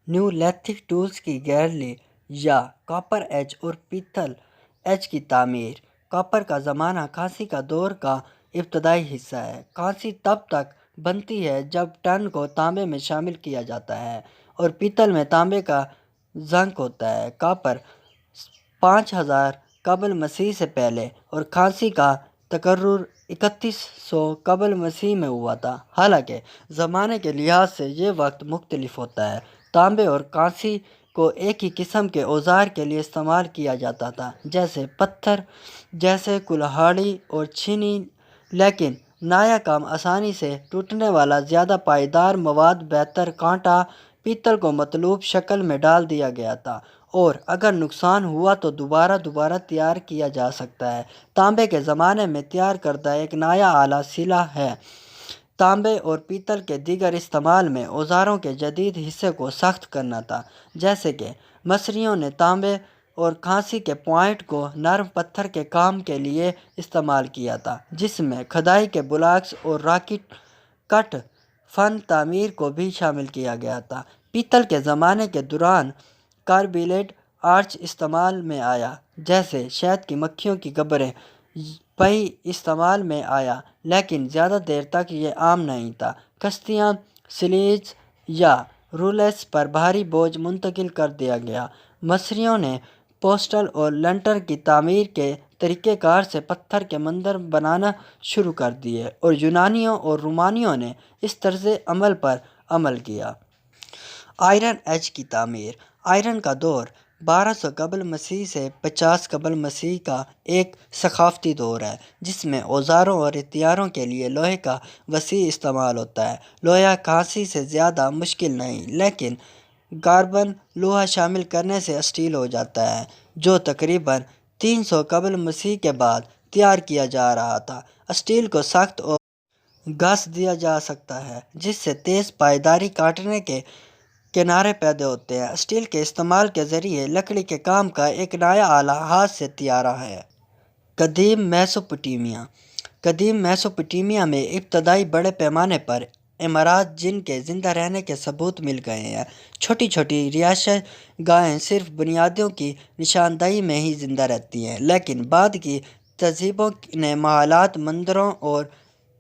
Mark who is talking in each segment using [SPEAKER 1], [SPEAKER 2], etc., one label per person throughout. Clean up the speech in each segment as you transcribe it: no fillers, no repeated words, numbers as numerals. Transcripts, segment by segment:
[SPEAKER 1] نیولتھک tools کی gallery یا copper age اور پیتل ایج کی تعمیر۔ کاپر کا زمانہ کانسی کا دور کا ابتدائی حصہ ہے۔ کانسی تب تک بنتی ہے جب ٹن کو تانبے میں شامل کیا جاتا ہے اور پیتل میں تانبے کا زنک ہوتا ہے۔ کاپر 5000 قبل مسیح سے پہلے اور کانسی کا تقرر 3100 قبل مسیح میں ہوا تھا۔ حالانکہ زمانے کے لحاظ سے یہ وقت مختلف ہوتا ہے۔ تانبے اور کانسی کو ایک ہی قسم کے اوزار کے لیے استعمال کیا جاتا تھا، جیسے پتھر جیسے کلہاڑی اور چھینی، لیکن نیا کام آسانی سے ٹوٹنے والا زیادہ پائیدار مواد بہتر کانٹا پیتل کو مطلوب شکل میں ڈال دیا گیا تھا اور اگر نقصان ہوا تو دوبارہ تیار کیا جا سکتا ہے۔ تانبے کے زمانے میں تیار کردہ ایک نیا آلہ سیلا ہے۔ تانبے اور پیتل کے دیگر استعمال میں اوزاروں کے جدید حصے کو سخت کرنا تھا، جیسے کہ مصریوں نے تانبے اور کانسی کے پوائنٹ کو نرم پتھر کے کام کے لیے استعمال کیا تھا، جس میں کھدائی کے بلاکس اور راکٹ کٹ فن تعمیر کو بھی شامل کیا گیا تھا۔ پیتل کے زمانے کے دوران کاربیلیٹ آرچ استعمال میں آیا، جیسے شہد کی مکھیوں کی قبریں۔ پہی استعمال میں آیا، لیکن زیادہ دیر تک یہ عام نہیں تھا۔ کشتیاں سلیج یا رولز پر بھاری بوجھ منتقل کر دیا گیا۔ مصریوں نے پوسٹل اور لنٹر کی تعمیر کے طریقہ کار سے پتھر کے مندر بنانا شروع کر دیے اور یونانیوں اور رومانیوں نے اس طرز عمل پر عمل کیا۔ آئرن ایج کی تعمیر۔ آئرن کا دور 1200 قبل مسیح سے 50 قبل مسیح کا ایک ثقافتی دور ہے، جس میں اوزاروں اور ہتھیاروں کے لیے لوہے کا وسیع استعمال ہوتا ہے۔ لوہا کانسی سے زیادہ مشکل نہیں، لیکن کاربن لوہا شامل کرنے سے اسٹیل ہو جاتا ہے، جو تقریباً 300 قبل مسیح کے بعد تیار کیا جا رہا تھا۔ اسٹیل کو سخت اور گھس دیا جا سکتا ہے، جس سے تیز پائیداری کاٹنے کے کنارے پیدا ہوتے ہیں۔ اسٹیل کے استعمال کے ذریعے لکڑی کے کام کا ایک نیا آلہ ہاتھ سے تیارہ ہے۔ قدیم میسوپوٹیمیا۔ قدیم میسوپوٹیمیا میں ابتدائی بڑے پیمانے پر عمارات جن کے زندہ رہنے کے ثبوت مل گئے ہیں۔ چھوٹی چھوٹی رہائشی گاہیں صرف بنیادوں کی نشاندہی میں ہی زندہ رہتی ہیں، لیکن بعد کی تہذیبوں نے محلات، مندروں اور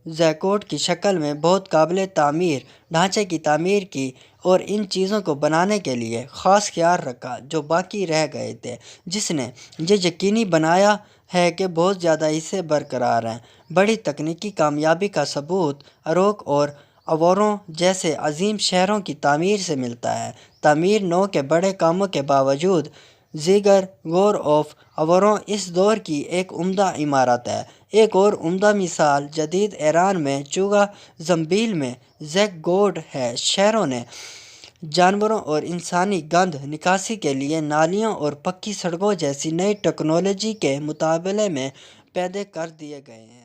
[SPEAKER 1] زیگوٹ کی شکل میں بہت قابل تعمیر ڈھانچے کی تعمیر کی اور ان چیزوں کو بنانے کے لیے خاص خیال رکھا جو باقی رہ گئے تھے، جس نے یہ یقینی بنایا ہے کہ بہت زیادہ حصے برقرار ہیں۔ بڑی تکنیکی کامیابی کا ثبوت اروک اور اووروں جیسے عظیم شہروں کی تعمیر سے ملتا ہے۔ تعمیر نو کے بڑے کاموں کے باوجود، زیگور آف اووروں اس دور کی ایک عمدہ عمارت ہے۔ ایک اور عمدہ مثال جدید ایران میں چوگا زنبیل میں زیگورات ہے۔ شہروں نے جانوروں اور انسانی گند نکاسی کے لیے نالیوں اور پکی سڑکوں جیسی نئی ٹیکنالوجی کے مقابلے میں پیدا کر دیے گئے ہیں۔